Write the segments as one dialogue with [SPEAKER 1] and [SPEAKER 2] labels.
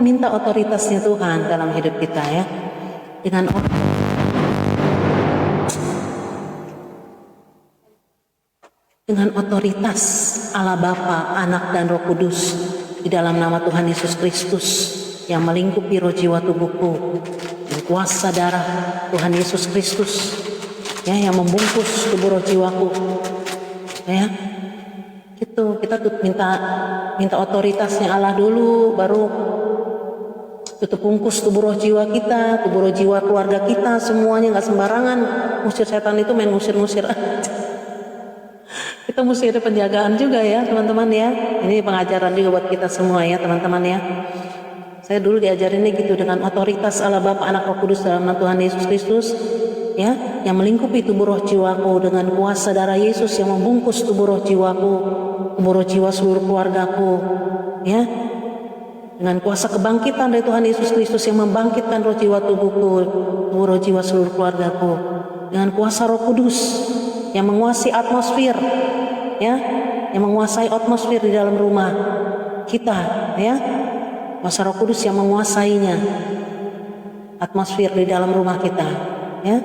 [SPEAKER 1] minta otoritasnya Tuhan dalam hidup kita ya. Dengan otoritas Allah Bapa, Anak dan Roh Kudus, di dalam nama Tuhan Yesus Kristus yang melingkupi roh jiwa tubuhku, dan kuasa darah Tuhan Yesus Kristus ya, yang membungkus tubuh roh jiwaku ya. Gitu, kita tuh minta otoritasnya Allah dulu, baru tutup bungkus tubuh roh jiwa kita, tubuh roh jiwa keluarga kita, semuanya. Nggak sembarangan ngusir setan itu main ngusir-ngusir aja. Kita mesti ada penjagaan juga ya teman-teman ya. Ini pengajaran juga buat kita semua ya teman-teman ya. Saya dulu diajarinnya gitu, dengan otoritas Allah Bapa, Anak, Roh Kudus dalam nama Tuhan Yesus Kristus ya, yang melingkupi tubuh roh jiwaku, dengan kuasa darah Yesus yang membungkus tubuh roh jiwaku, tubuh roh jiwa seluruh keluargaku ya, dengan kuasa kebangkitan dari Tuhan Yesus Kristus yang membangkitkan roh jiwa tubuhku, tubuh roh jiwa seluruh keluargaku, dengan kuasa Roh Kudus yang menguasai atmosfer ya, yang menguasai atmosfer di dalam rumah kita ya, kuasa Roh Kudus yang menguasainya, atmosfer di dalam rumah kita ya,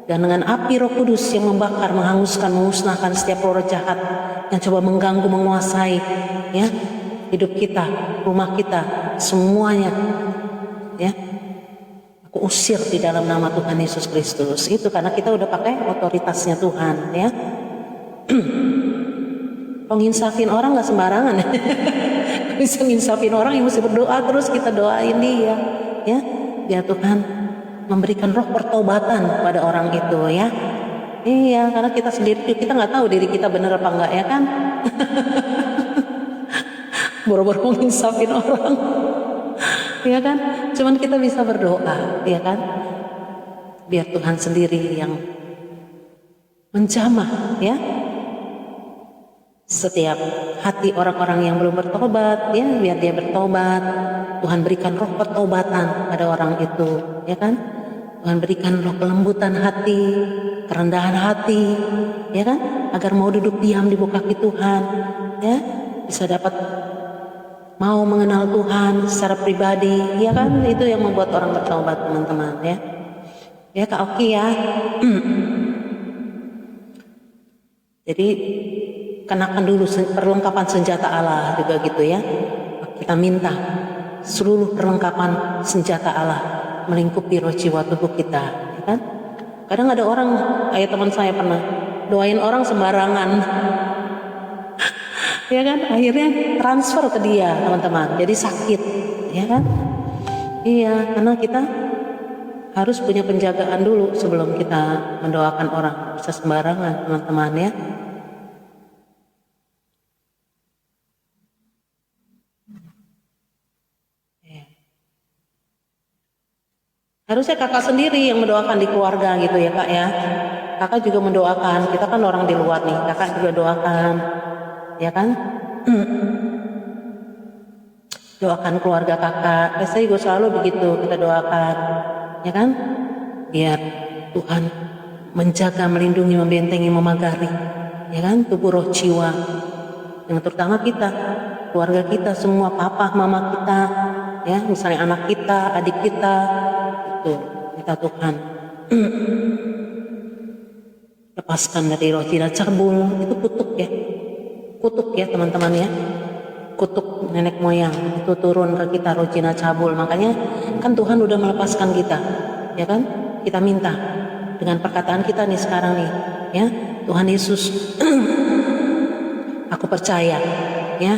[SPEAKER 1] dan dengan api Roh Kudus yang membakar, menghanguskan, memusnahkan setiap roh jahat yang coba mengganggu, menguasai ya hidup kita, rumah kita, semuanya ya, aku usir di dalam nama Tuhan Yesus Kristus. Itu karena kita udah pakai otoritasnya Tuhan ya. Penginsafin orang nggak sembarangan. Bisa nginsafin orang yang mesti berdoa terus, kita doain dia ya, biar Tuhan memberikan roh pertobatan pada orang itu ya. Iya, karena kita sendiri kita nggak tahu diri kita benar apa enggak ya kan. Boro-boro menginsafin orang ya kan, cuman kita bisa berdoa ya kan, biar Tuhan sendiri yang menjamah ya setiap hati orang-orang yang belum bertobat ya, biar dia bertobat. Tuhan berikan roh pertobatan pada orang itu ya kan, Tuhan berikan roh kelembutan hati, kerendahan hati ya kan, agar mau duduk diam di bawah kaki Tuhan ya, bisa dapat mau mengenal Tuhan secara pribadi ya kan. Itu yang membuat orang bertobat teman-teman ya. Ya Kak Oki ya. Jadi kenakan dulu perlengkapan senjata Allah juga gitu ya. Kita minta seluruh perlengkapan senjata Allah melingkupi roh jiwa tubuh kita ya kan. Kadang ada orang, kayak teman saya pernah doain orang sembarangan ya kan, akhirnya transfer ke dia teman-teman, jadi sakit ya kan. Iya, karena kita harus punya penjagaan dulu sebelum kita mendoakan orang, bisa sembarangan teman-teman ya. Harusnya kakak sendiri yang mendoakan di keluarga gitu ya Kak ya. Kakak juga mendoakan, kita kan orang di luar nih, kakak juga doakan ya kan. Doakan keluarga kakak. Saya juga selalu begitu, kita doakan ya kan, biar Tuhan menjaga, melindungi, membentengi, memagari ya kan tubuh roh jiwa, yang terutama kita, keluarga kita semua, papa mama kita ya, misalnya anak kita, adik kita, itu kita Tuhan lepaskan dari roh jiwa cabul. Itu kutuk ya teman-teman ya, kutuk nenek moyang itu turun ke kita, roh jina cabul. Makanya kan Tuhan udah melepaskan kita ya kan. Kita minta dengan perkataan kita nih sekarang nih ya, Tuhan Yesus aku percaya ya,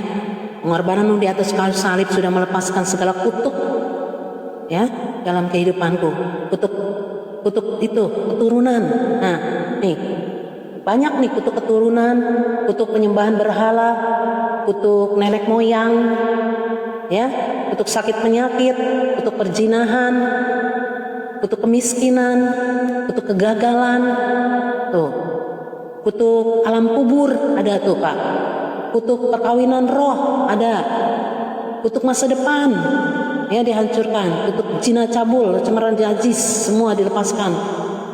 [SPEAKER 1] pengorbananmu di atas kayu salib sudah melepaskan segala kutuk ya dalam kehidupanku. Kutuk itu keturunan. Nah nih banyak nih kutuk keturunan, kutuk penyembahan berhala, kutuk nenek moyang ya, kutuk sakit penyakit, kutuk perzinahan, kutuk kemiskinan, kutuk kegagalan tuh, kutuk alam kubur ada tuh Pak, kutuk perkawinan roh ada, kutuk masa depan ya dihancurkan, kutuk zina cabul, cemaran najis semua dilepaskan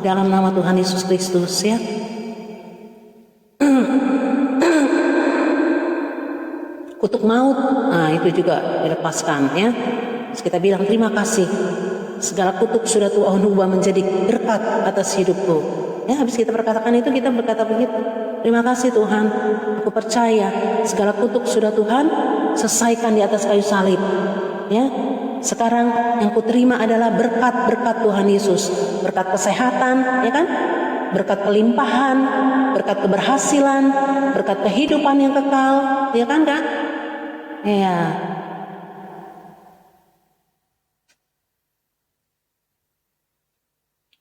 [SPEAKER 1] dalam nama Tuhan Yesus Kristus ya. Kutuk maut, nah itu juga dilepaskan ya. Terus kita bilang terima kasih. Segala kutuk sudah Tuhan ubah menjadi berkat atas hidupku. Ya, habis kita berkatakan itu, kita berkata begitu. Terima kasih Tuhan, aku percaya segala kutuk sudah Tuhan selesaikan di atas kayu salib. Ya, sekarang yang kuterima adalah berkat-berkat Tuhan Yesus, berkat kesehatan, ya kan? Berkat kelimpahan, berkat keberhasilan, berkat kehidupan yang kekal, ya kan Kak? Iya.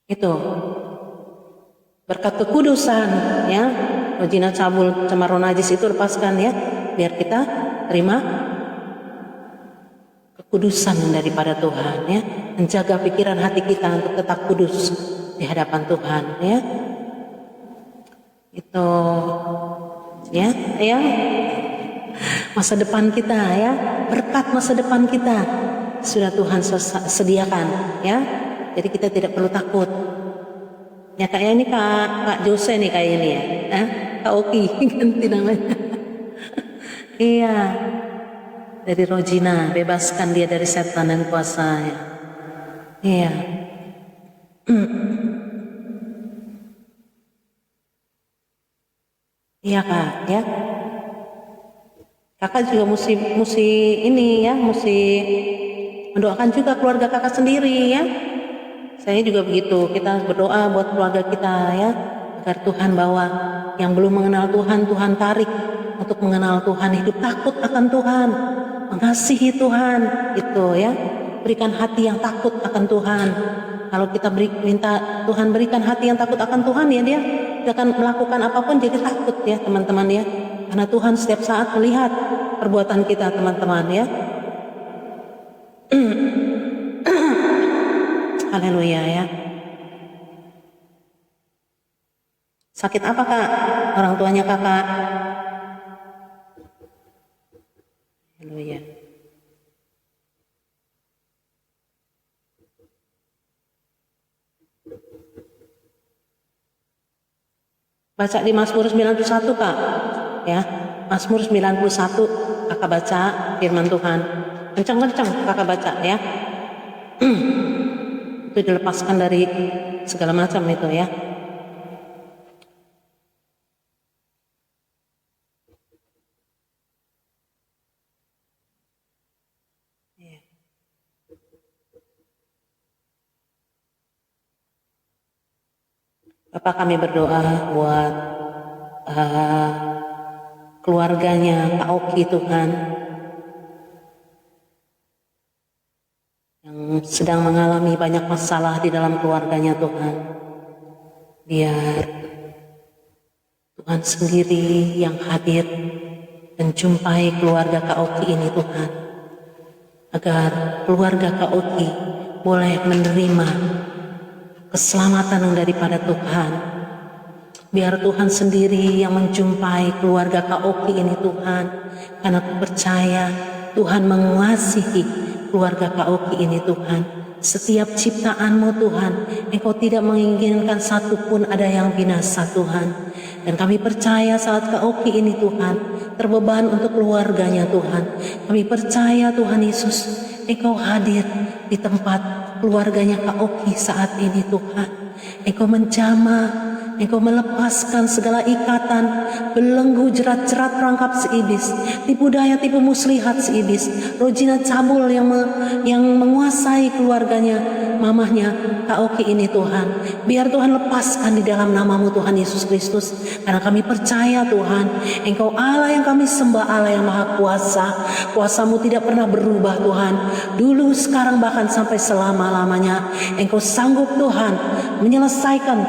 [SPEAKER 1] Itu berkat kekudusan, ya. Rojina cabul cemar najis itu lepaskan, ya, biar kita terima kekudusan daripada Tuhan, ya. Menjaga pikiran hati kita untuk tetap kudus di hadapan Tuhan, ya. Itu, ya, ya. Masa depan kita, ya, berkat masa depan kita sudah Tuhan sediakan, ya. Jadi kita tidak perlu takut. Ya kayak ini Kak Jose nih kayak ini ya, Kak Oki ganti namanya. Iya, dari Rojina, bebaskan dia dari setan dan kuasanya. Iya. Iya Kak, ya. Kakak juga mesti ini ya, mesti mendoakan juga keluarga kakak sendiri ya. Saya juga begitu, kita berdoa buat keluarga kita ya, agar Tuhan bawa yang belum mengenal Tuhan, Tuhan tarik untuk mengenal Tuhan, hidup takut akan Tuhan, mengasihi Tuhan, itu ya. Berikan hati yang takut akan Tuhan. Kalau kita minta Tuhan berikan hati yang takut akan Tuhan, ya dia akan melakukan apapun jadi takut ya teman-teman ya. Karena Tuhan setiap saat melihat perbuatan kita teman-teman ya. Haleluya ya. Sakit apa Kak? Orang tuanya kakak? Haleluya. Baca di Mazmur 91 Kak. Ya, Mazmur 91 kakak baca firman Tuhan. Kencang-kencang kakak baca ya. Itu dilepaskan dari segala macam itu ya. Bapak kami berdoa buat keluarganya Kak Oki Tuhan, yang sedang mengalami banyak masalah di dalam keluarganya Tuhan. Biar Tuhan sendiri yang hadir dan jumpai keluarga Kak Oki ini Tuhan, agar keluarga Kak Oki boleh menerima keselamatan daripada Tuhan. Biar Tuhan sendiri yang menjumpai keluarga Kak Oki ini Tuhan, karena aku percaya Tuhan mengasihi keluarga Kak Oki ini Tuhan. Setiap ciptaanmu Tuhan, Engkau tidak menginginkan satupun ada yang binasa Tuhan. Dan kami percaya saat Kak Oki ini Tuhan terbeban untuk keluarganya Tuhan, kami percaya Tuhan Yesus Engkau hadir di tempat keluarganya Kak Oki saat ini Tuhan. Engkau menjamah, Engkau melepaskan segala ikatan, belenggu, jerat-jerat perangkap si iblis, tipu daya, tipu muslihat si iblis, Rojina cabul yang menguasai keluarganya, mamahnya Kak Oki ini Tuhan. Biar Tuhan lepaskan di dalam namamu Tuhan Yesus Kristus. Karena kami percaya Tuhan, Engkau Allah yang kami sembah, Allah yang maha kuasa. Kuasamu tidak pernah berubah Tuhan, dulu, sekarang, bahkan sampai selama-lamanya. Engkau sanggup Tuhan menyelesaikan,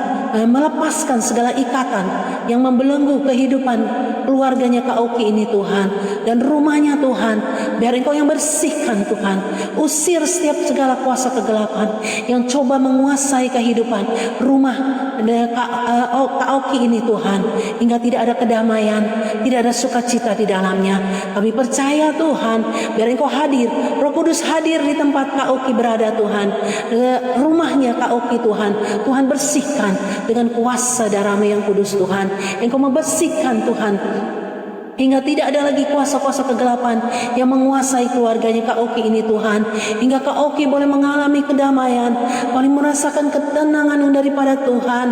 [SPEAKER 1] melepaskan segala ikatan yang membelenggu kehidupan keluarganya Kak Oki ini Tuhan, dan rumahnya Tuhan. Biar Engkau yang bersihkan Tuhan, usir setiap segala kuasa kegelapan yang coba menguasai kehidupan rumah Kak Oki ini Tuhan, hingga tidak ada kedamaian, tidak ada sukacita di dalamnya. Kami percaya Tuhan, biar Engkau hadir, Roh Kudus hadir di tempat Kak Oki berada Tuhan, rumahnya Kak Oki Tuhan. Tuhan bersihkan dengan kuasa darah-Mu yang kudus Tuhan. Engkau membersihkan Tuhan. Hingga tidak ada lagi kuasa-kuasa kegelapan yang menguasai keluarganya Kak Oki ini Tuhan. Hingga Kak Oki boleh mengalami kedamaian, boleh merasakan ketenangan yang daripada Tuhan.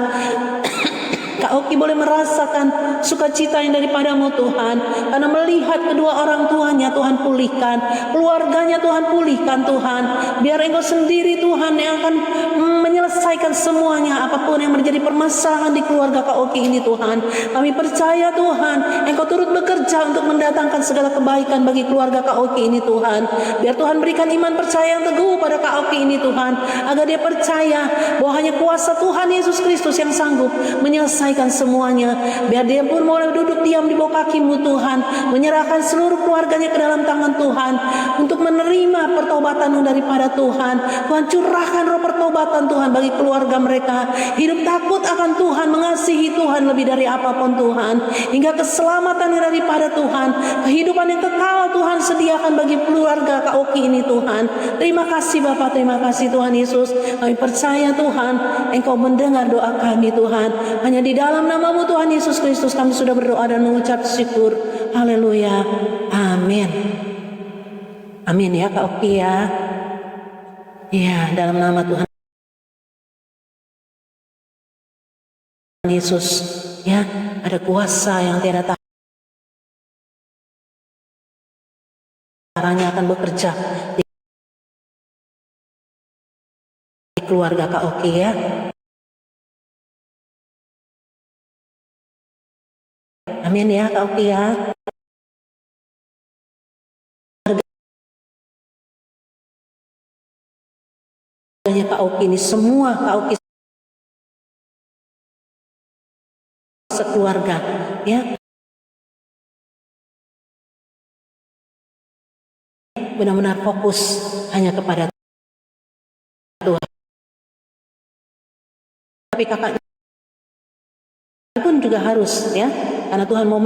[SPEAKER 1] Kak Oki boleh merasakan sukacita yang daripadamu Tuhan, karena melihat kedua orang tuanya Tuhan pulihkan, keluarganya Tuhan pulihkan Tuhan. Biar Engkau sendiri Tuhan yang akan menyelesaikan semuanya, apapun yang menjadi permasalahan di keluarga Kak Oki ini Tuhan. Kami percaya Tuhan, Engkau turut bekerja untuk mendatangkan segala kebaikan bagi keluarga Kak Oki ini Tuhan. Biar Tuhan berikan iman percaya yang teguh pada Kak Oki ini Tuhan, agar dia percaya bahwa hanya kuasa Tuhan Yesus Kristus yang sanggup menyelesaikan semuanya. Biar dia pun boleh duduk diam di bawah kaki-Mu Tuhan, menyerahkan seluruh keluarganya ke dalam tangan Tuhan, untuk menerima pertobatan daripada Tuhan. Tuhan, curahkan roh pertobatan Tuhan bagi keluarga mereka, hidup takut akan Tuhan, mengasihi Tuhan lebih dari apapun Tuhan, hingga keselamatan daripada Tuhan, kehidupan yang kekal Tuhan sediakan bagi keluarga Kak Oki ini Tuhan. Terima kasih Bapa, terima kasih Tuhan Yesus. Kami percaya Tuhan, Engkau mendengar doa kami Tuhan. Hanya di dalam nama-Mu Tuhan Yesus Kristus kami sudah berdoa dan mengucap syukur. Haleluya. Amin. Amin ya Kak Oki ya. Ya, dalam nama Tuhan Yesus ya, ada kuasa yang tiada taranya akan bekerja di keluarga Kak Oki ya. Amin ya Kak Oki ya. Keluarganya Kak Oki ini semua Kak Oki sekeluarga ya, benar-benar fokus hanya kepada Tuhan. Tapi kakak pun juga harus ya, karena Tuhan mau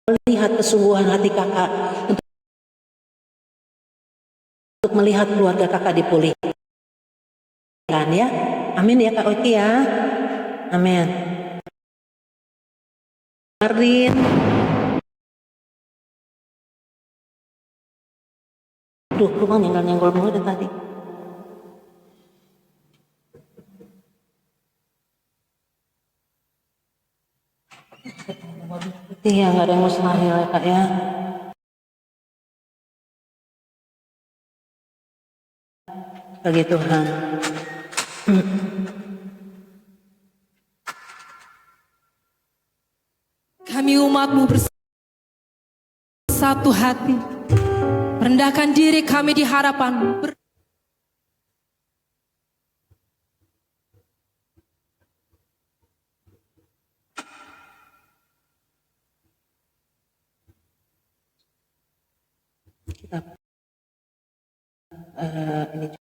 [SPEAKER 1] melihat kesungguhan hati kakak untuk melihat keluarga kakak dipulihkan ya. Amin ya Kak Oki ya. Amin. Marin, duh, lu bang nyenggol-nyenggol mulu dari tadi. Iya, nggak ada yang mustahil ya Kak ya. Bagi Tuhan.
[SPEAKER 2] Kami umat-Mu bersatu hati, merendahkan diri kami di hadapan-Mu.
[SPEAKER 1] Kita ini